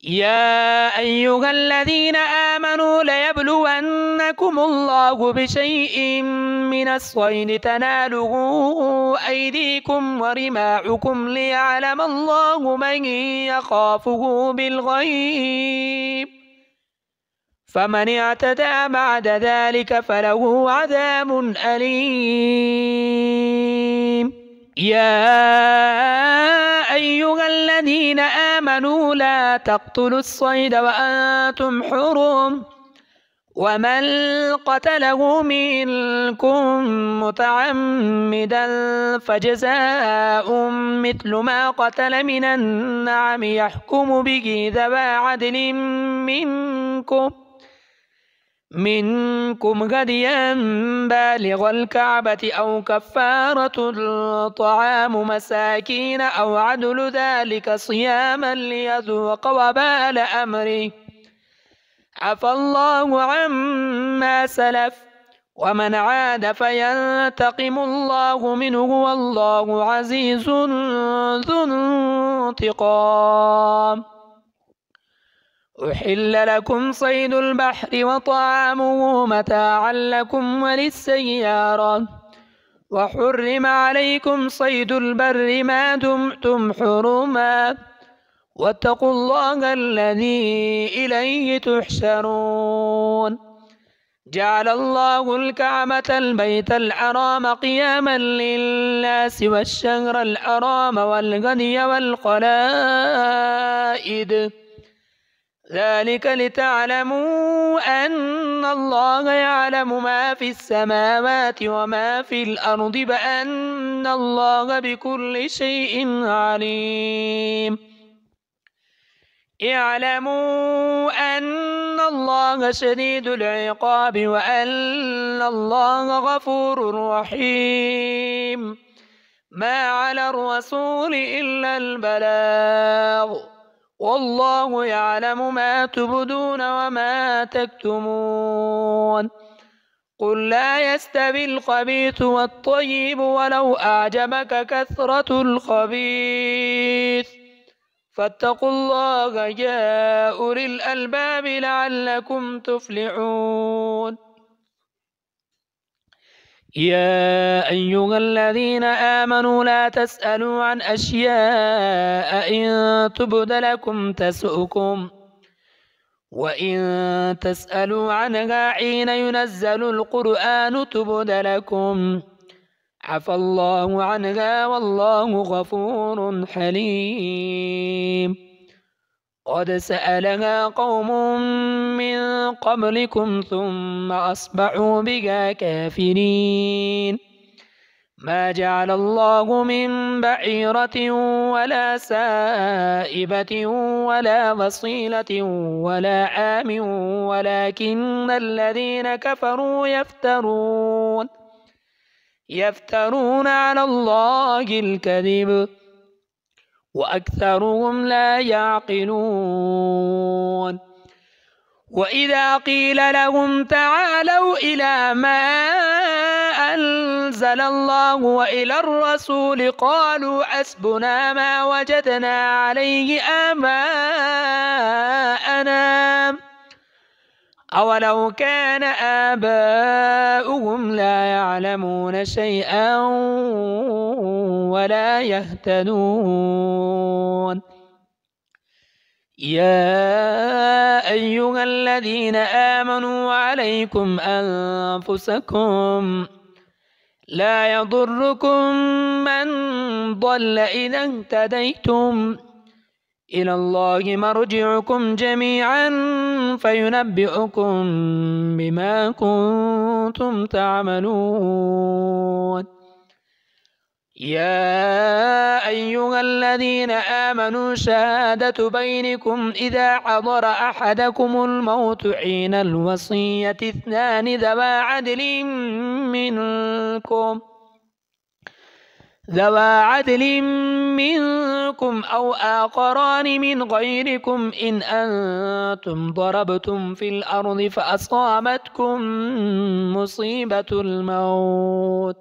يا أيها الذين آمنوا ليبلونكم الله بشيء من الصيد تناله أيديكم ورماحكم ليعلم الله من يخافه بالغيب فمن اعتدى بعد ذلك فله عذاب أليم. يا أيها الذين آمنوا لا تقتلوا الصيد وأنتم حرم ومن قتله منكم متعمدا فجزاء مثل ما قتل من النعم يحكم به ذوى عدل منكم هديا بالغ الكعبة أو كفارة طعام مساكين أو عدل ذلك صياما ليذوق وبال أمره عفى الله عما سلف ومن عاد فينتقم الله منه والله عزيز ذو انتقام. أحل لكم صيد البحر وطعامه متاعا لكم وللسيارة وحرم عليكم صيد البر ما دمتم حرما واتقوا الله الذي إليه تحشرون. جعل الله الكعبة البيت الحرام قياما للناس والشهر الحرام والهدي والقلائد ذلك لتعلموا أن الله يعلم ما في السماوات وما في الأرض بأن الله بكل شيء عليم. اعلموا أن الله شديد العقاب وأن الله غفور رحيم. ما على الرسول إلا البلاغ والله يعلم ما تبدون وما تكتمون. قل لا يستوي الخبيث والطيب ولو أعجبك كثرة الخبيث فاتقوا الله يا أولي الألباب لعلكم تفلحون. يا أيها الذين آمنوا لا تسألوا عن أشياء إن تبد لكم تسؤكم وإن تسألوا عنها حين ينزل القرآن تبد لكم عفى الله عنها والله غفور حليم. قد سألها قوم من قبلكم ثم أصبحوا بها كافرين. ما جعل الله من بعيرة ولا سائبة ولا وصيلة ولا عام ولكن الذين كفروا يفترون على الله الكذب وأكثرهم لا يعقلون. وإذا قيل لهم تعالوا إلى ما أنزل الله وإلى الرسول قالوا حسبنا ما وجدنا عليه آباءنا أولو كان آباؤهم لا يعلمون شيئا ولا يهتدون. يا أيها الذين آمنوا عليكم أنفسكم لا يضركم من ضل إذا اهتديتم إلى الله مرجعكم جميعا فينبئكم بما كنتم تعملون. يا أيها الذين آمنوا شهادة بينكم إذا حضر أحدكم الموت حين الوصية اثنان ذوى عدل منكم أو آخران من غيركم إن أنتم ضربتم في الأرض فأصابتكم مصيبة الموت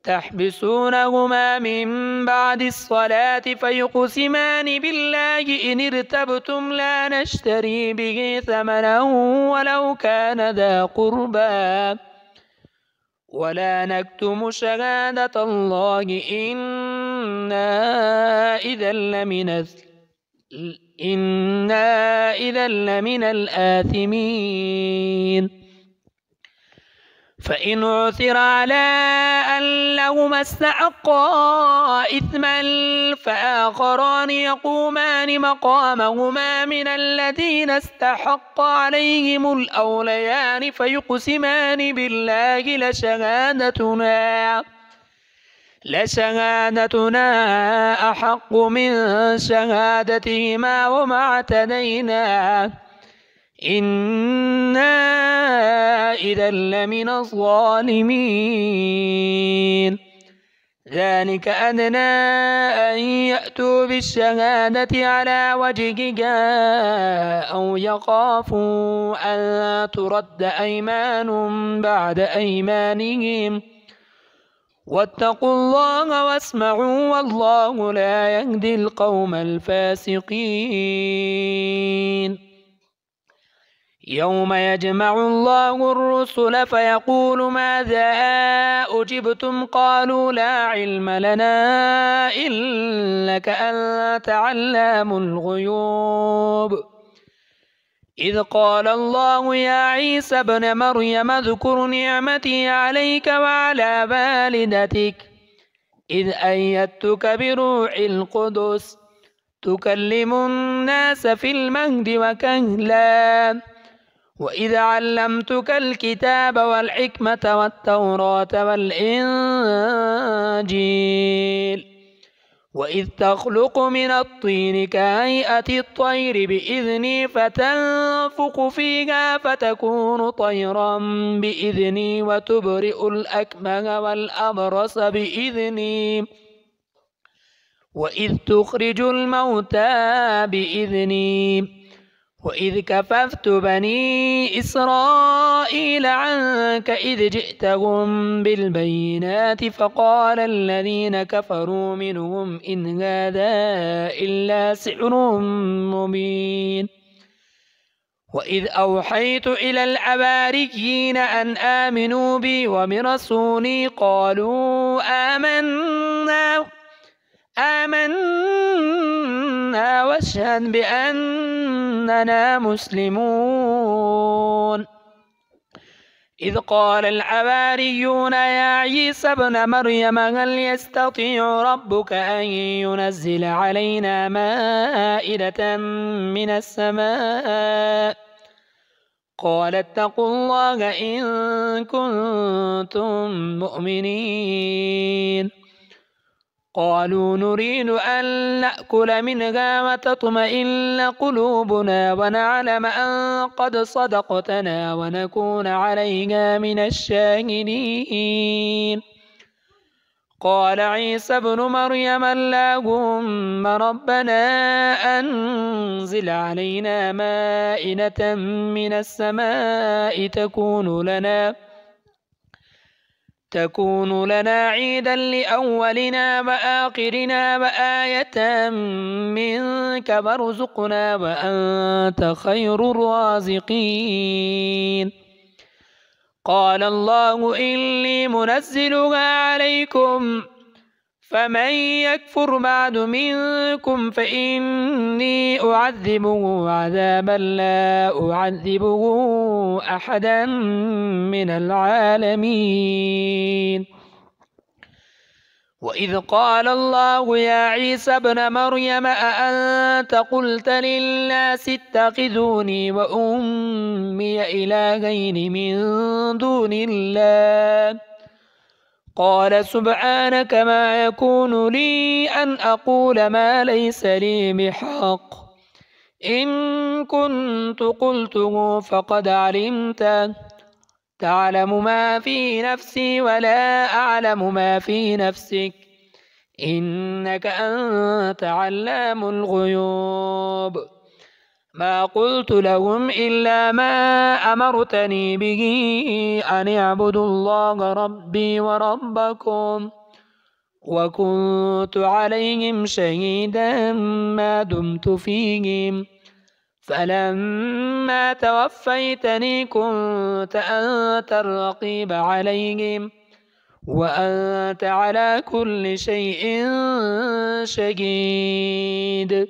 تحبسونهما من بعد الصلاة فيقسمان بالله إن ارتبتم لا نشتري به ثمنا ولو كان ذا قربى ولا نكتم شهادة الله إنا إذا لمن الآثمين. فإن عثر على أن لهما استحقا إثما فآخران يقومان مقامهما من الذين استحق عليهم الأوليان فيقسمان بالله لشهادتنا أحق من شهادتهما وما اعتدينا إنا إذا لمن الظالمين. ذلك أدنى أن يأتوا بالشهادة على وجهها أو يخافوا أن ترد أيمان بعد أيمانهم واتقوا الله واسمعوا والله لا يهدي القوم الفاسقين. يوم يجمع الله الرسل فيقول ماذا أجبتم قالوا لا علم لنا إنك أنت علام الغيوب. إذ قال الله يا عيسى ابن مريم اذكر نعمتي عليك وعلى والدتك إذ أيدتك بروح القدس تكلم الناس في المهد وكهلا وإذ علمتك الكتاب والحكمة والتوراة والإنجيل وإذ تخلق من الطين كهيئة الطير بإذني فتنفخ فيها فتكون طيرا بإذني وتبرئ الأكمه والأبرص بإذني وإذ تخرج الموتى بإذني وإذ كففت بني إسرائيل عنك إذ جئتهم بالبينات فقال الذين كفروا منهم إن هذا إلا سحر مبين. وإذ أوحيت إلى الحواريين أن آمنوا بي وبرسولي قالوا آمنا واشهد بأننا مسلمون. إذ قال الحواريون يا عيسى ابن مريم هل يستطيع ربك أن ينزل علينا مائدة من السماء قال اتقوا الله إن كنتم مؤمنين. قالوا نريد أن نأكل منها وتطمئن قلوبنا ونعلم أن قد صدقتنا ونكون عليها من الشاهدين. قال عيسى ابن مريم اللهم ربنا أنزل علينا مائدة من السماء تكون لنا عيدا لأولنا وآخرنا وآية منك وارزقنا وأنت خير الرازقين. قال الله إني منزلها عليكم فمن يكفر بعد منكم فإني أعذبه عذابا لا أعذبه أحدا من العالمين. وإذ قال الله يا عيسى ابن مريم أأنت قلت للناس اتخذوني وأمي إلهين من دون الله قال سبحانك ما يكون لي أن أقول ما ليس لي بحق إن كنت قلته فقد علمته تعلم ما في نفسي ولا أعلم ما في نفسك إنك أنت علام الغيوب. ما قلت لهم إلا ما أمرتني به أن اعبدوا الله ربي وربكم وكنت عليهم شهيدا ما دمت فيهم فلما توفيتني كنت أنت الرقيب عليهم وأنت على كل شيء شهيد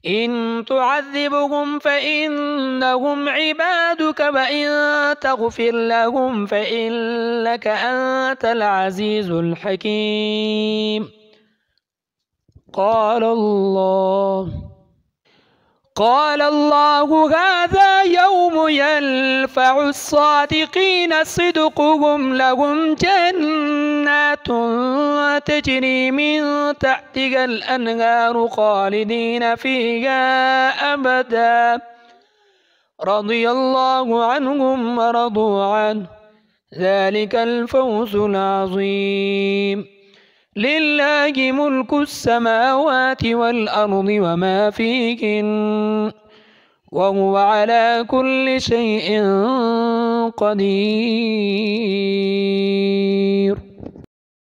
إن تعذبهم فإنهم عبادك وإن تغفر لهم فإنك أنت العزيز الحكيم قال الله هذا يوم ينفع الصادقين صدقهم لهم جنات تجري من تحتها الأنهار خالدين فيها أبدا رضي الله عنهم ورضوا عنه ذلك الفوز العظيم لله ملك السماوات والأرض وما فيهن وهو على كل شيء قدير.